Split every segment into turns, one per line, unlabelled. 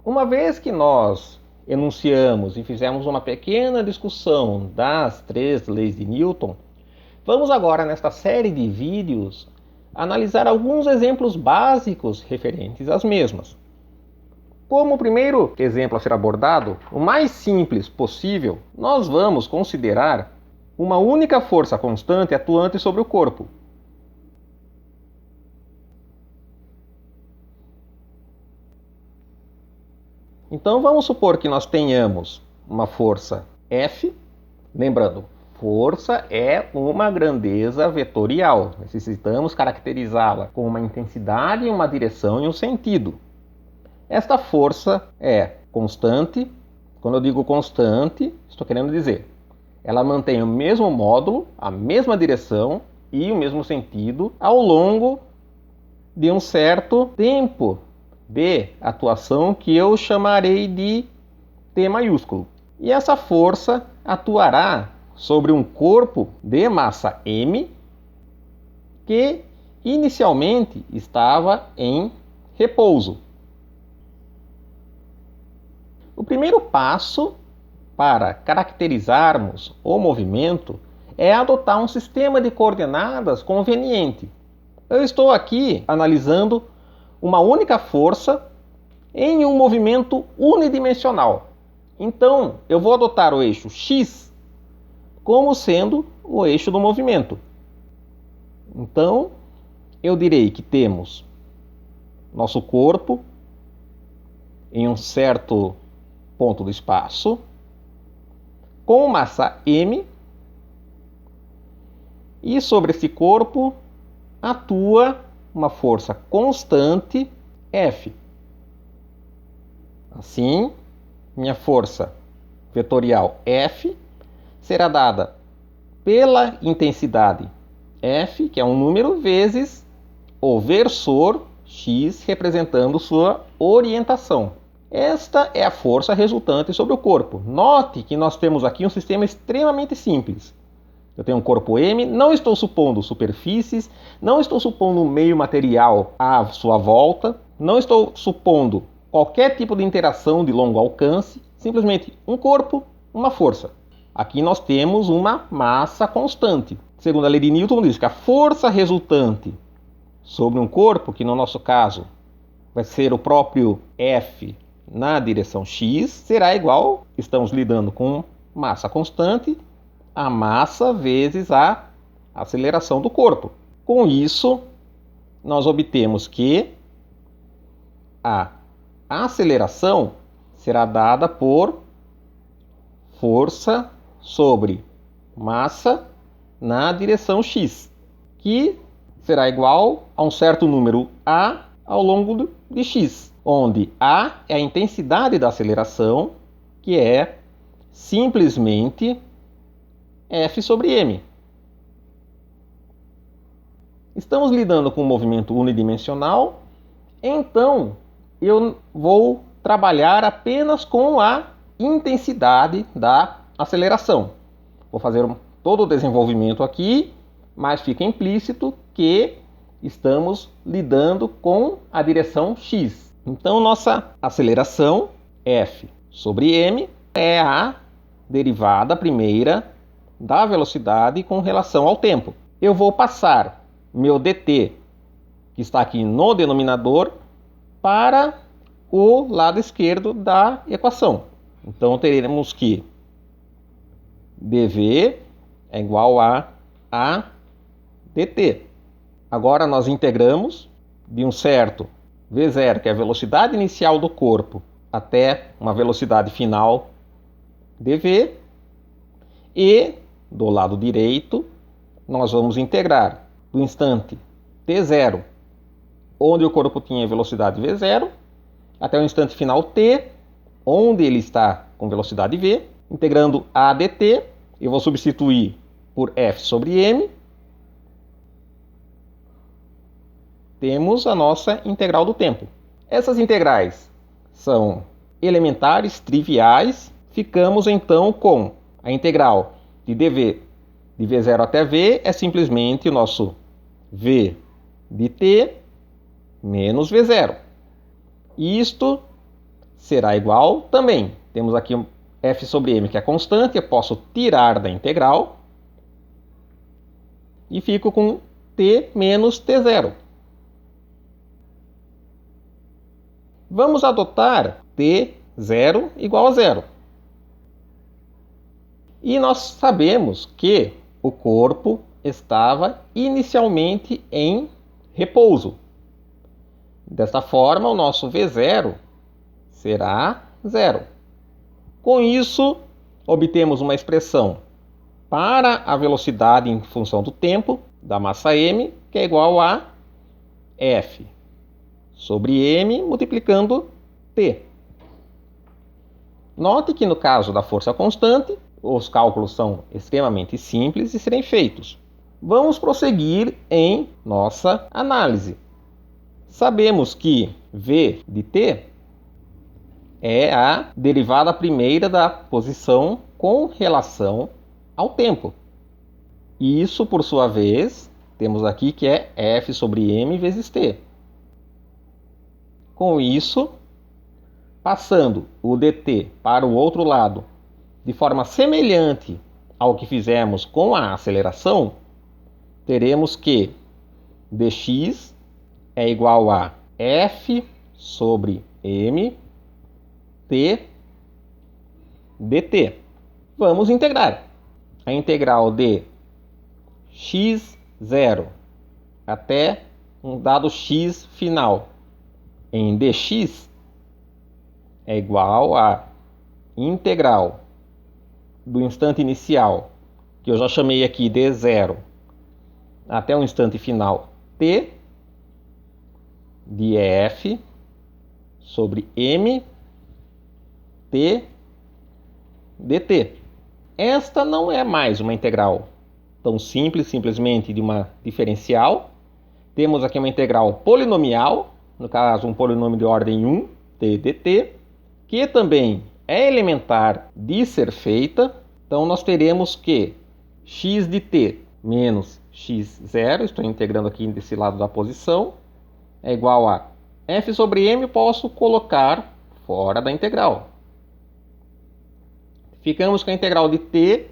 Uma vez que nós enunciamos e fizemos uma pequena discussão das 3 leis de Newton, vamos agora, nesta série de vídeos, analisar alguns exemplos básicos referentes às mesmas. Como o primeiro exemplo a ser abordado, o mais simples possível, nós vamos considerar uma única força constante atuante sobre o corpo. Então vamos supor que nós tenhamos uma força F, lembrando, força é uma grandeza vetorial. Necessitamos caracterizá-la com uma intensidade, uma direção e um sentido. Esta força é constante. Quando eu digo constante, estou querendo dizer, ela mantém o mesmo módulo, a mesma direção e o mesmo sentido ao longo de um certo tempo de atuação que eu chamarei de T maiúsculo. E essa força atuará sobre um corpo de massa m que inicialmente estava em repouso. O primeiro passo para caracterizarmos o movimento é adotar um sistema de coordenadas conveniente. Eu estou aqui analisando uma única força em um movimento unidimensional. Então, eu vou adotar o eixo x como sendo o eixo do movimento. Então, eu direi que temos nosso corpo em um certo ponto do espaço com massa m e sobre esse corpo atua uma força constante F. Assim, minha força vetorial F será dada pela intensidade F, que é um número, vezes o versor x, representando sua orientação. Esta é a força resultante sobre o corpo. Note que nós temos aqui um sistema extremamente simples. Eu tenho um corpo M, não estou supondo superfícies, não estou supondo um meio material à sua volta, não estou supondo qualquer tipo de interação de longo alcance, simplesmente um corpo, uma força. Aqui nós temos uma massa constante. Segundo a lei de Newton, diz que a força resultante sobre um corpo, que no nosso caso vai ser o próprio F na direção x, será igual, estamos lidando com massa constante, a massa vezes a aceleração do corpo. Com isso, nós obtemos que a aceleração será dada por força sobre massa na direção x, que será igual a um certo número a ao longo de x, onde a é a intensidade da aceleração, que é simplesmente F sobre m. Estamos lidando com um movimento unidimensional, então eu vou trabalhar apenas com a intensidade da aceleração. Vou fazer todo o desenvolvimento aqui, mas fica implícito que estamos lidando com a direção x. Então, nossa aceleração, F sobre m, é a derivada primeira da velocidade com relação ao tempo. Eu vou passar meu dt, que está aqui no denominador, para o lado esquerdo da equação. Então, teremos que dv é igual a dt. Agora nós integramos de um certo v0, que é a velocidade inicial do corpo, até uma velocidade final dv, e do lado direito nós vamos integrar do instante t0, onde o corpo tinha velocidade v0, até o instante final t, onde ele está com velocidade v, integrando a dt, eu vou substituir por F sobre m, temos a nossa integral do tempo. Essas integrais são elementares, triviais. Ficamos então com a integral de dv de v0 até v é simplesmente o nosso v de t menos v0. Isto será igual também. Temos aqui um f sobre m que é constante, eu posso tirar da integral e fico com t menos t0. Vamos adotar t0 igual a 0. E nós sabemos que o corpo estava inicialmente em repouso. Desta forma, o nosso V0 será 0. Com isso, obtemos uma expressão para a velocidade em função do tempo da massa m, que é igual a F sobre m multiplicando t. Note que no caso da força constante, os cálculos são extremamente simples de serem feitos. Vamos prosseguir em nossa análise. Sabemos que V de t é a derivada primeira da posição com relação ao tempo. E isso, por sua vez, temos aqui que é F sobre m vezes t. Com isso, passando o dt para o outro lado, de forma semelhante ao que fizemos com a aceleração, teremos que dx é igual a f sobre m t dt. Vamos integrar. A integral de x0 até um dado x final em dx é igual a integral do instante inicial, que eu já chamei aqui de 0, até o instante final t de f sobre m t dt. Esta não é mais uma integral tão simples, simplesmente de uma diferencial. Temos aqui uma integral polinomial, no caso um polinômio de ordem 1, t dt, que também é elementar de ser feita. Então nós teremos que x de t menos x0, estou integrando aqui desse lado da posição, é igual a f sobre m, posso colocar fora da integral. Ficamos com a integral de t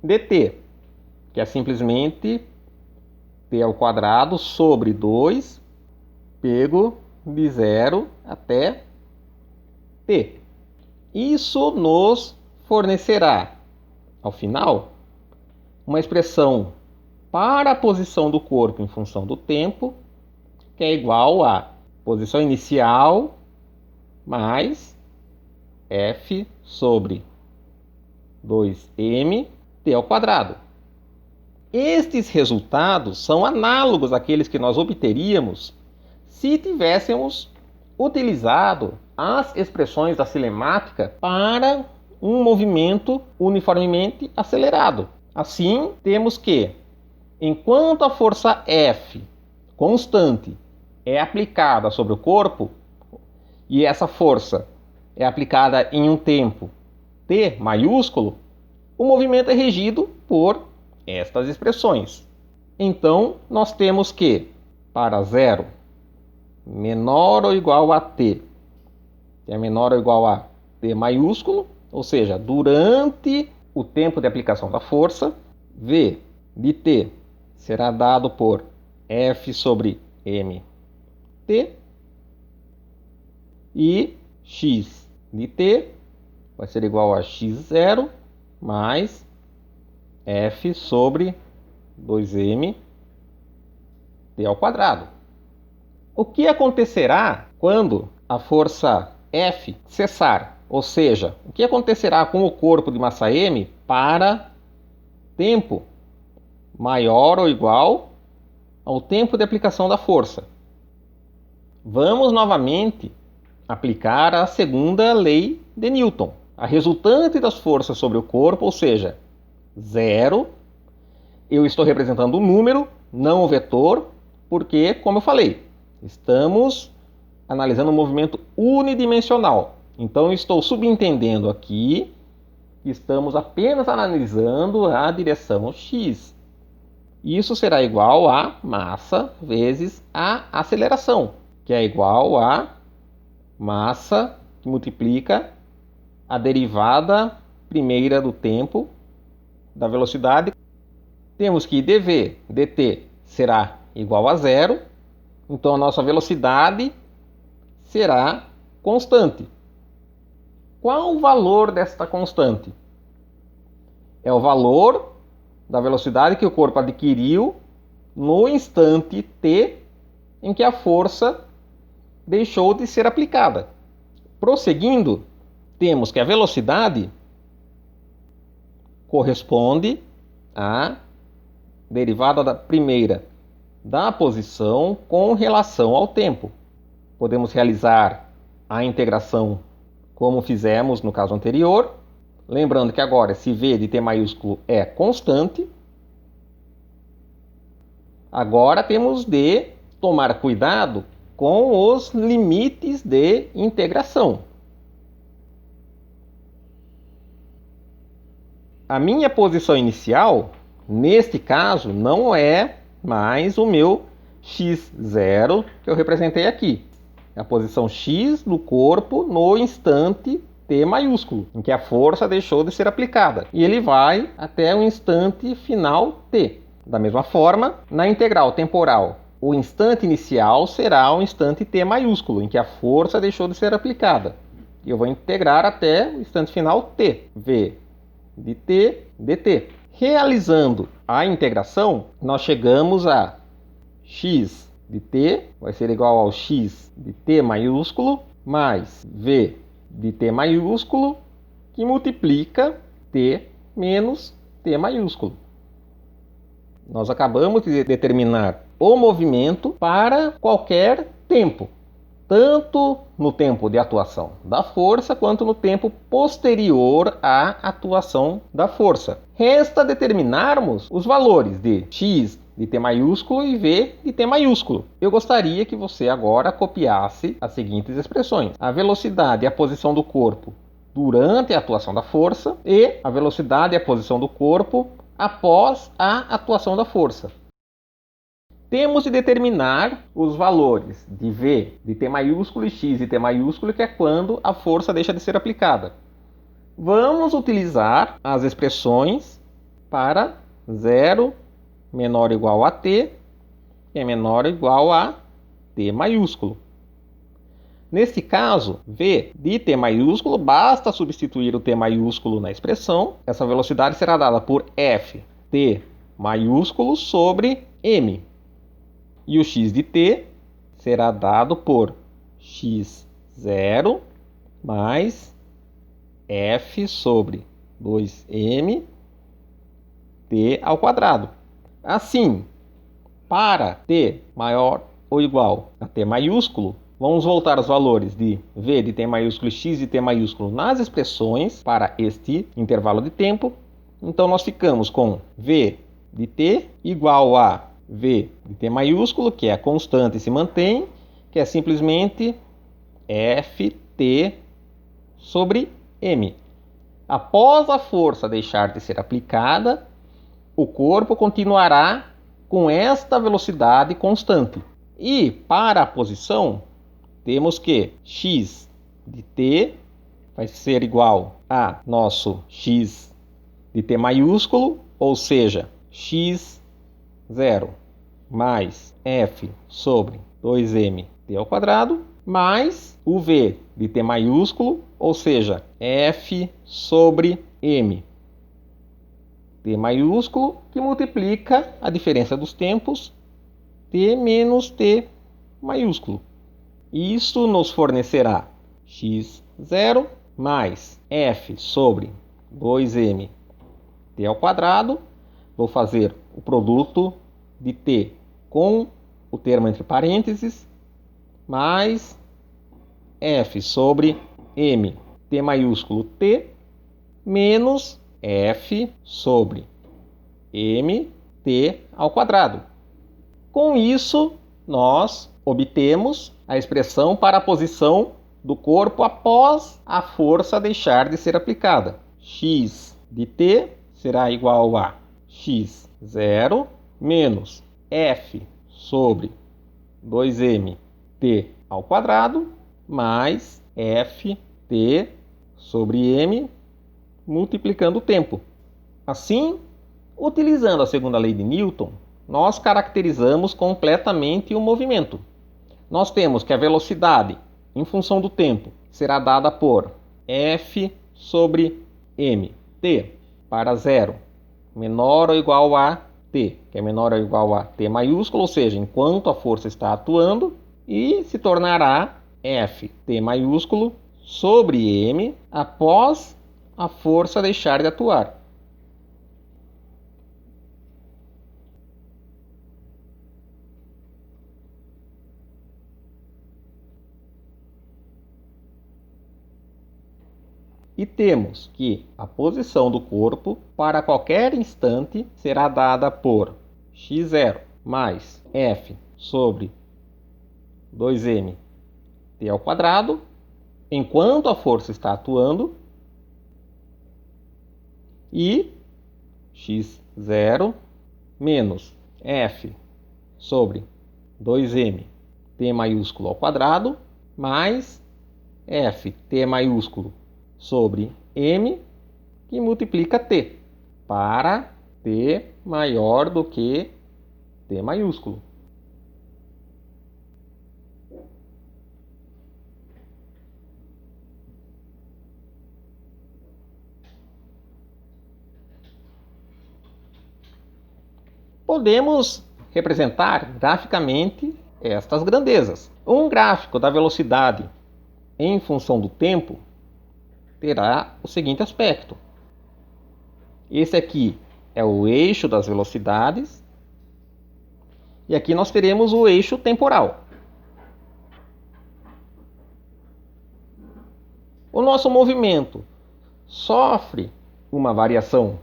dt, que é simplesmente t ao quadrado sobre 2 pego de 0 até t. Isso nos fornecerá, ao final, uma expressão para a posição do corpo em função do tempo, que é igual a posição inicial mais f sobre 2m t ao quadrado. Estes resultados são análogos àqueles que nós obteríamos se tivéssemos utilizado as expressões da cinemática para um movimento uniformemente acelerado. Assim, temos que, enquanto a força F constante é aplicada sobre o corpo, e essa força é aplicada em um tempo t maiúsculo, o movimento é regido por estas expressões. Então, nós temos que, para 0 menor ou igual a t, que é menor ou igual a t maiúsculo, ou seja, durante o tempo de aplicação da força, V de t será dado por F sobre m t, e x de t vai ser igual a x0 mais F sobre 2m t ao quadrado. O que acontecerá quando a força F cessar? Ou seja, o que acontecerá com o corpo de massa m para tempo maior ou igual ao tempo de aplicação da força? Vamos novamente aplicar a segunda lei de Newton. A resultante das forças sobre o corpo, ou seja, 0, eu estou representando um número, não um vetor, porque, como eu falei, estamos analisando um movimento unidimensional. Então, eu estou subentendendo aqui que estamos apenas analisando a direção x. Isso será igual a massa vezes a aceleração, que é igual a massa que multiplica a derivada primeira do tempo da velocidade. Temos que dv dt será igual a zero, então a nossa velocidade será constante. Qual o valor desta constante? É o valor da velocidade que o corpo adquiriu no instante t em que a força deixou de ser aplicada. Prosseguindo, temos que a velocidade corresponde à derivada primeira da posição com relação ao tempo. Podemos realizar a integração como fizemos no caso anterior. Lembrando que agora esse v de t maiúsculo é constante. Agora temos de tomar cuidado com os limites de integração. A minha posição inicial, neste caso, não é mais o meu x0 que eu representei aqui. É a posição x do corpo no instante t maiúsculo, em que a força deixou de ser aplicada. E ele vai até o instante final t. Da mesma forma, na integral temporal, o instante inicial será o instante t maiúsculo, em que a força deixou de ser aplicada. E eu vou integrar até o instante final t, v de t dt. Realizando a integração, nós chegamos a x de t vai ser igual ao x de t maiúsculo mais v de t maiúsculo, que multiplica t menos t maiúsculo. Nós acabamos de determinar o movimento para qualquer tempo, tanto no tempo de atuação da força quanto no tempo posterior à atuação da força. Resta determinarmos os valores de x de t maiúsculo e v de t maiúsculo. Eu gostaria que você agora copiasse as seguintes expressões: a velocidade e a posição do corpo durante a atuação da força e a velocidade e a posição do corpo após a atuação da força. Temos de determinar os valores de v de t maiúsculo e x de t maiúsculo, que é quando a força deixa de ser aplicada. Vamos utilizar as expressões para 0 menor ou igual a t e menor ou igual a t maiúsculo. Neste caso, v de t maiúsculo, basta substituir o t maiúsculo na expressão. Essa velocidade será dada por f t maiúsculo sobre m. E o x de t será dado por x0 mais f sobre 2m t ao quadrado. Assim, para t maior ou igual a t maiúsculo, vamos voltar os valores de v de t maiúsculo e x de t maiúsculo nas expressões para este intervalo de tempo. Então, nós ficamos com v de t igual a v de t maiúsculo, que é a constante e se mantém, que é simplesmente ft sobre m. Após a força deixar de ser aplicada, o corpo continuará com esta velocidade constante. E para a posição, temos que x de t vai ser igual a nosso x de t maiúsculo, ou seja, x0 mais f sobre 2m t ao quadrado, mais o v de t maiúsculo, ou seja, f sobre m t maiúsculo, que multiplica a diferença dos tempos t menos t maiúsculo. Isso nos fornecerá x0 mais f sobre 2m t ao quadrado. Vou fazer o produto de t com o termo entre parênteses, mais f sobre m t maiúsculo t menos f sobre m t ao quadrado. Com isso, nós obtemos a expressão para a posição do corpo após a força deixar de ser aplicada. X de t será igual a x0 menos f sobre 2m t ao quadrado mais f T sobre M multiplicando o tempo. Assim, utilizando a segunda lei de Newton, nós caracterizamos completamente o movimento. Nós temos que a velocidade, em função do tempo, será dada por F sobre M. T para 0, menor ou igual a T, que é menor ou igual a T maiúsculo, ou seja, enquanto a força está atuando, e se tornará F, T maiúsculo, sobre M, após a força deixar de atuar. E temos que a posição do corpo para qualquer instante será dada por x0 mais f sobre 2m t ao quadrado, enquanto a força está atuando, e x0 menos f sobre 2m t maiúsculo ao quadrado mais f t maiúsculo sobre m, que multiplica t, para t maior do que t maiúsculo. Podemos representar graficamente estas grandezas. Um gráfico da velocidade em função do tempo terá o seguinte aspecto. Esse aqui é o eixo das velocidades e aqui nós teremos o eixo temporal. O nosso movimento sofre uma variação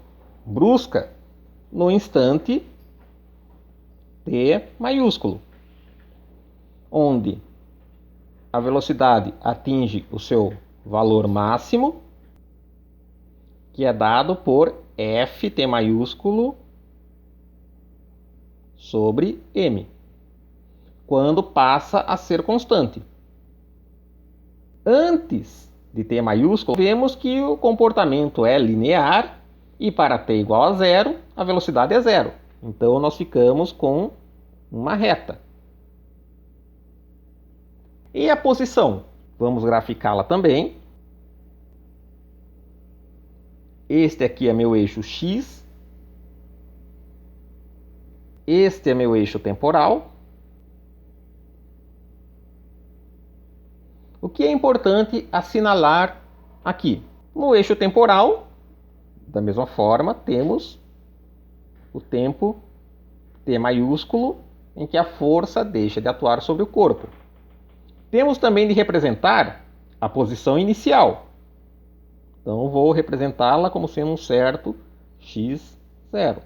brusca no instante t maiúsculo, onde a velocidade atinge o seu valor máximo, que é dado por Ft maiúsculo sobre m, quando passa a ser constante. Antes de t maiúsculo, vemos que o comportamento é linear e para t igual a zero, a velocidade é zero. Então nós ficamos com uma reta. E a posição? Vamos graficá-la também. Este aqui é meu eixo x. Este é meu eixo temporal. O que é importante assinalar aqui? No eixo temporal, da mesma forma, temos o tempo t maiúsculo em que a força deixa de atuar sobre o corpo. Temos também de representar a posição inicial. Então, vou representá-la como sendo um certo x0.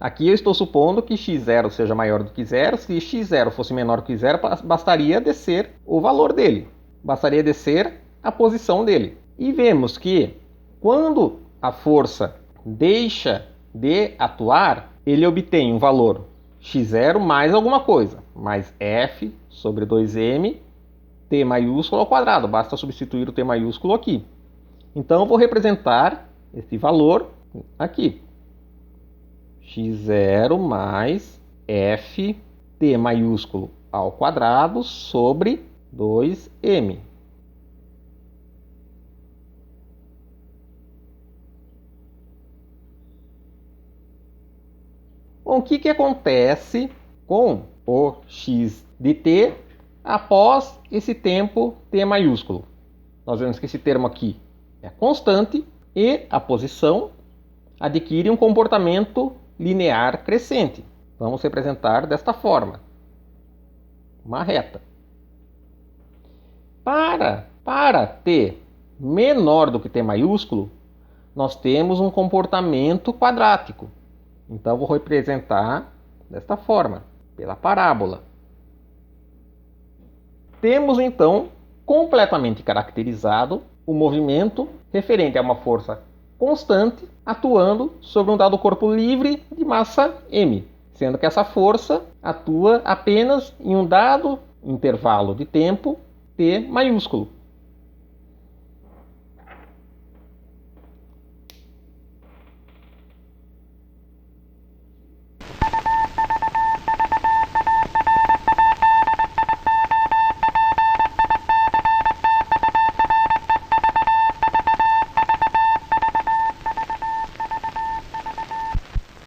Aqui eu estou supondo que x0 seja maior do que zero. Se x0 fosse menor que zero, bastaria descer o valor dele. Bastaria descer a posição dele. E vemos que, quando a força deixa de atuar, ele obtém um valor x0 mais alguma coisa, mais f sobre 2m t maiúsculo ao quadrado. Basta substituir o t maiúsculo aqui. Então, eu vou representar esse valor aqui. x0 mais f t maiúsculo ao quadrado sobre 2m. Bom, o que acontece com o x de t após esse tempo t maiúsculo? Nós vemos que esse termo aqui é constante e a posição adquire um comportamento linear crescente. Vamos representar desta forma. Uma reta. Para t menor do que t maiúsculo, nós temos um comportamento quadrático. Então, vou representar desta forma, pela parábola. Temos, então, completamente caracterizado o movimento referente a uma força constante atuando sobre um dado corpo livre de massa m, sendo que essa força atua apenas em um dado intervalo de tempo T maiúsculo.